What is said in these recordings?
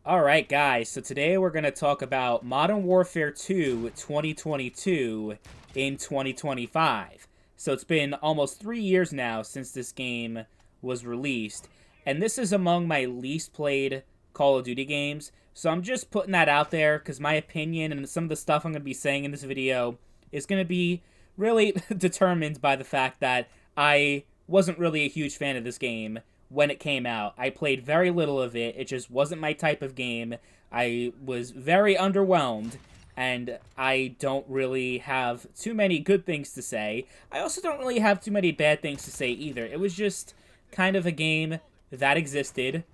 Alright guys, so today we're going to talk about Modern Warfare 2 2022 in 2025. So it's been almost 3 years now since this game was released, and this is among my least played Call of Duty games, so I'm just putting that out there because my opinion and some of the stuff I'm going to be saying in this video is going to be really determined by the fact that I wasn't really a huge fan of this game when it came out. I played very little of it. It just wasn't my type of game. I was very underwhelmed, and I don't really have too many good things to say. I also don't really have too many bad things to say either. It was just kind of a game that existed.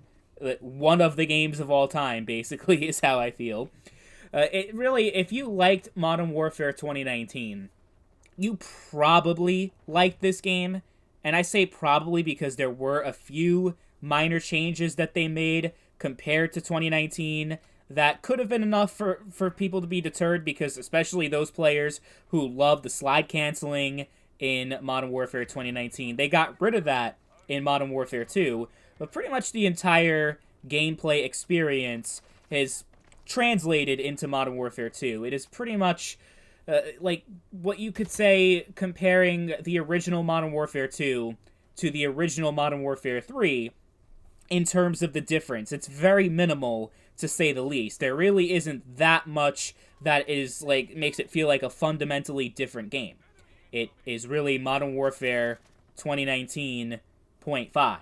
One of the games of all time, basically, is how I feel. It really, if you liked Modern Warfare 2019, you probably liked this game. And I say probably because there were a few minor changes that they made compared to 2019 that could have been enough for people to be deterred, because especially those players who love the slide canceling in Modern Warfare 2019, they got rid of that in Modern Warfare 2, but pretty much the entire gameplay experience is translated into Modern Warfare 2. It is pretty much like what you could say comparing the original Modern Warfare 2 to the original Modern Warfare 3 in terms of the difference. It's very minimal, to say the least. There really isn't that much that is like makes it feel like a fundamentally different game. It is really Modern Warfare 2019.5.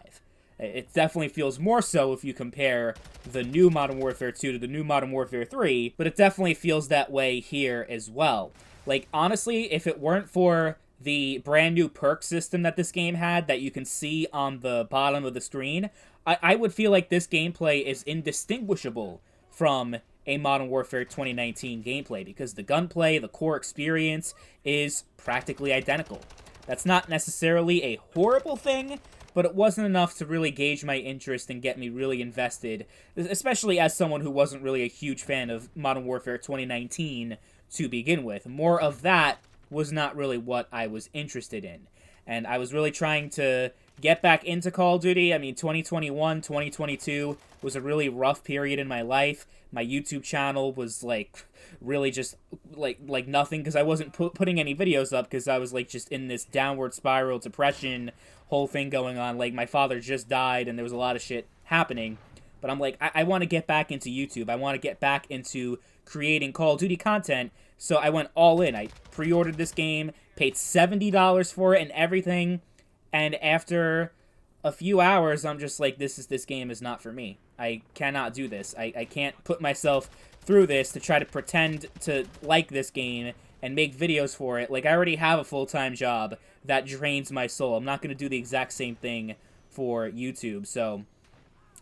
It definitely feels more so if you compare the new Modern Warfare 2 to the new Modern Warfare 3, but it definitely feels that way here as well. Like, honestly, if it weren't for the brand new perk system that this game had that you can see on the bottom of the screen, I would feel like this gameplay is indistinguishable from a Modern Warfare 2019 gameplay, because the gunplay, the core experience is practically identical. That's not necessarily a horrible thing, but it wasn't enough to really gauge my interest and get me really invested, especially as someone who wasn't really a huge fan of Modern Warfare 2019 to begin with. More of that was not really what I was interested in. And I was really trying to get back into Call of Duty. I mean, 2021, 2022 was a really rough period in my life. My YouTube channel was, like, really just, like nothing, because I wasn't putting any videos up, because I was, like, just in this downward spiral depression whole thing going on. Like, my father just died, and there was a lot of shit happening. But I'm like, I want to get back into YouTube. I want to get back into creating Call of Duty content, so I went all in. I pre-ordered this game, paid $70 for it and everything, and after a few hours, I'm just like, this game is not for me. I cannot do this. I can't put myself through this to try to pretend to like this game and make videos for it. Like, I already have a full-time job that drains my soul. I'm not going to do the exact same thing for YouTube. So,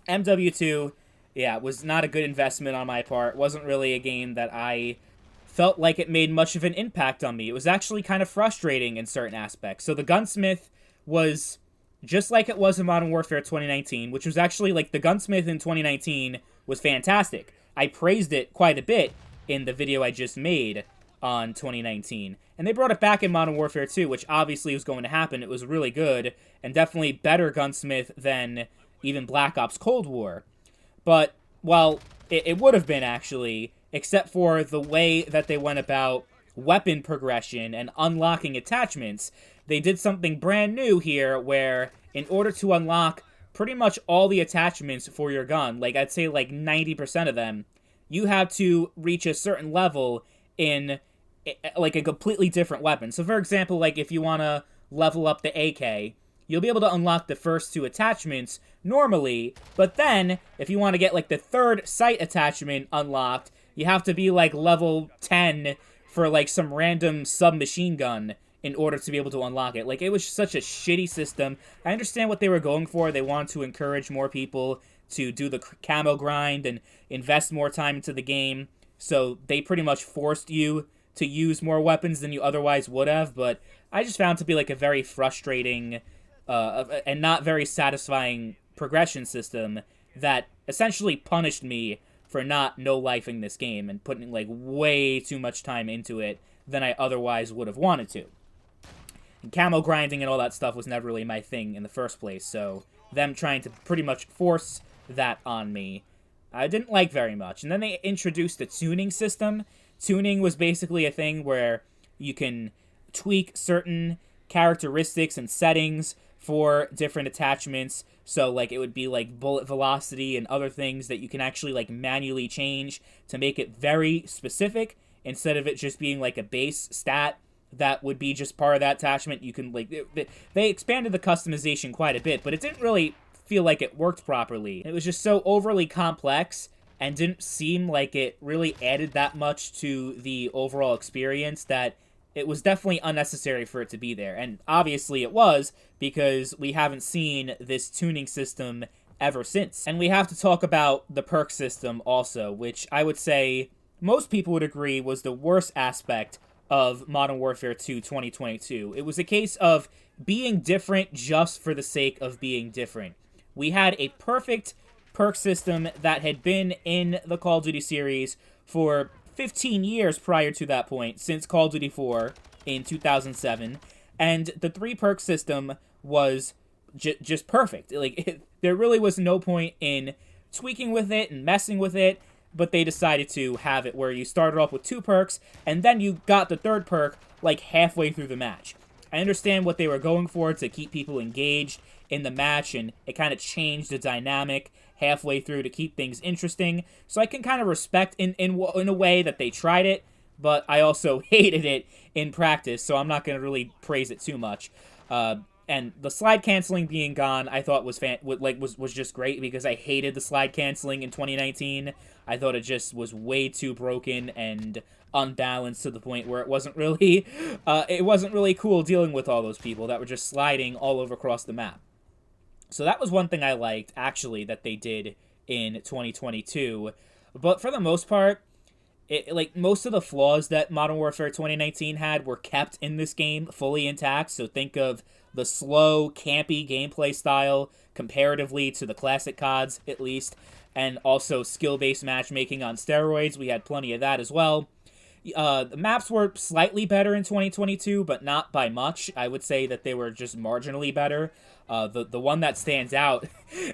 MW2, yeah, was not a good investment on my part. Wasn't really a game that I felt like it made much of an impact on me. It was actually kind of frustrating in certain aspects. So the gunsmith was just like it was in Modern Warfare 2019, which was actually, like, the gunsmith in 2019 was fantastic. I praised it quite a bit in the video I just made on 2019. And they brought it back in Modern Warfare 2, which obviously was going to happen. It was really good, and definitely better gunsmith than even Black Ops Cold War. But, well, it would have been, actually, except for the way that they went about weapon progression and unlocking attachments. They did something brand new here, where in order to unlock pretty much all the attachments for your gun, like I'd say like 90% of them, you have to reach a certain level in like a completely different weapon. So for example, like if you want to level up the AK, you'll be able to unlock the first two attachments normally, but then if you want to get like the third sight attachment unlocked, you have to be like level 10 for like some random submachine gun in order to be able to unlock it. Like, it was such a shitty system. I understand what they were going for. They wanted to encourage more people to do the camo grind and invest more time into the game. So they pretty much forced you to use more weapons than you otherwise would have. But I just found it to be like a very frustrating and not very satisfying progression system that essentially punished me for not no-lifing this game and putting like way too much time into it than I otherwise would have wanted to. And camo grinding and all that stuff was never really my thing in the first place, so them trying to pretty much force that on me I didn't like very much. And then they introduced a tuning system. Tuning was basically a thing where you can tweak certain characteristics and settings for different attachments. So, like, it would be, like, bullet velocity and other things that you can actually, like, manually change to make it very specific instead of it just being, like, a base stat that would be just part of that attachment. You can, like, they expanded the customization quite a bit, but it didn't really feel like it worked properly. It was just so overly complex and didn't seem like it really added that much to the overall experience that it was definitely unnecessary for it to be there. And obviously it was, because we haven't seen this tuning system ever since. And we have to talk about the perk system also, which I would say most people would agree was the worst aspect of Modern Warfare 2 2022. It was a case of being different just for the sake of being different. We had a perfect perk system that had been in the Call of Duty series for 15 years prior to that point, since Call of Duty 4 in 2007, and the 3 perk system was just perfect. Like, there really was no point in tweaking with it and messing with it, but they decided to have it where you started off with 2 perks, and then you got the 3rd perk, like, halfway through the match. I understand what they were going for to keep people engaged in the match, and it kind of changed the dynamic halfway through to keep things interesting. So I can kind of respect in a way that they tried it, but I also hated it in practice, so I'm not going to really praise it too much. And the slide canceling being gone, I thought was just great, because I hated the slide canceling in 2019. I thought it just was way too broken and unbalanced to the point where it wasn't really cool dealing with all those people that were just sliding all over across the map. So that was one thing I liked, actually, that they did in 2022. But for the most part, most of the flaws that Modern Warfare 2019 had were kept in this game fully intact. So think of the slow, campy gameplay style comparatively to the classic CODs, at least. And also skill-based matchmaking on steroids. We had plenty of that as well. The maps were slightly better in 2022, but not by much. I would say that they were just marginally better. The one that stands out,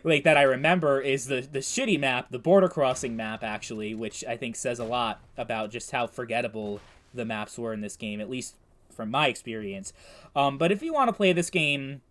like, that I remember is the shitty map, the border crossing map, actually, which I think says a lot about just how forgettable the maps were in this game, at least from my experience. But if you want to play this game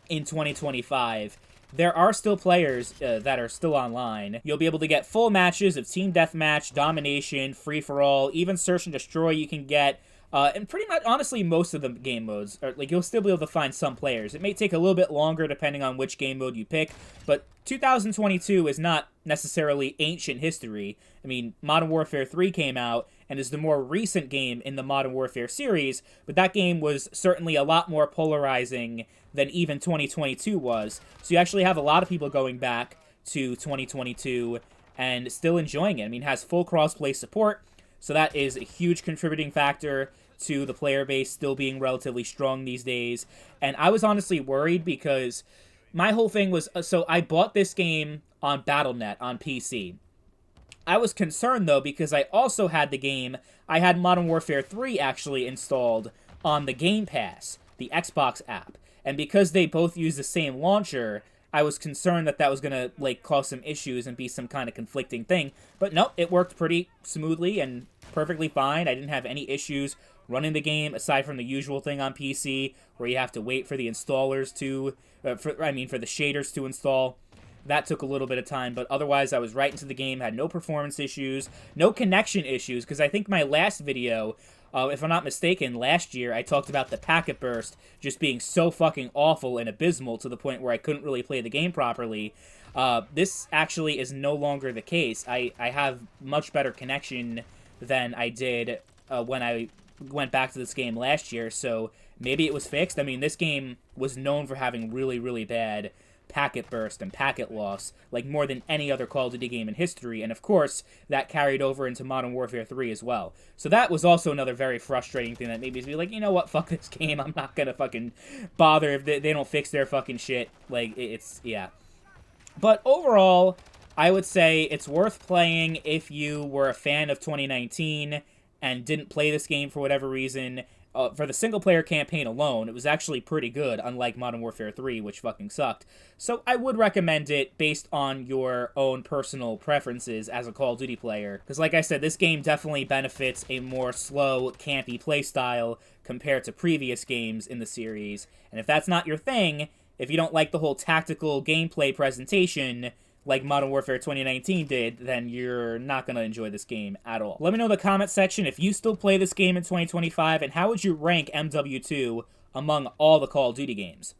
in 2025, there are still players that are still online. You'll be able to get full matches of Team Deathmatch, Domination, Free-for-All, even Search and Destroy you can get. And pretty much, honestly, most of the game modes, you'll still be able to find some players. It may take a little bit longer depending on which game mode you pick, but 2022 is not necessarily ancient history. I mean, Modern Warfare 3 came out and is the more recent game in the Modern Warfare series, but that game was certainly a lot more polarizing than even 2022 was. So you actually have a lot of people going back to 2022 and still enjoying it. I mean, it has full crossplay support, so that is a huge contributing factor to the player base still being relatively strong these days. And I was honestly worried because my whole thing was, so I bought this game on Battle.net on PC. I was concerned, though, because I also had the game, I had Modern Warfare 3 actually installed on the Game Pass, the Xbox app. And because they both use the same launcher, I was concerned that that was going to, like, cause some issues and be some kind of conflicting thing. But no, it worked pretty smoothly and perfectly fine. I didn't have any issues running the game, aside from the usual thing on PC, where you have to wait for the installers to, for the shaders to install. That took a little bit of time, but otherwise I was right into the game, had no performance issues, no connection issues, because I think my last video, if I'm not mistaken, last year I talked about the packet burst just being so fucking awful and abysmal to the point where I couldn't really play the game properly. This actually is no longer the case. I have much better connection than I did when I went back to this game last year, so maybe it was fixed. I mean, this game was known for having really, really bad packet burst and packet loss, like more than any other Call of Duty game in history, and of course, that carried over into Modern Warfare 3 as well. So that was also another very frustrating thing that made me be like, you know what, fuck this game, I'm not gonna fucking bother if they don't fix their fucking shit. Like, yeah. But overall, I would say it's worth playing if you were a fan of 2019 and didn't play this game for whatever reason, for the single-player campaign alone, it was actually pretty good, unlike Modern Warfare 3, which fucking sucked. So I would recommend it based on your own personal preferences as a Call of Duty player. Because like I said, this game definitely benefits a more slow, campy playstyle compared to previous games in the series. And if that's not your thing, if you don't like the whole tactical gameplay presentation like Modern Warfare 2019 did, then you're not going to enjoy this game at all. Let me know in the comment section if you still play this game in 2025, and how would you rank MW2 among all the Call of Duty games?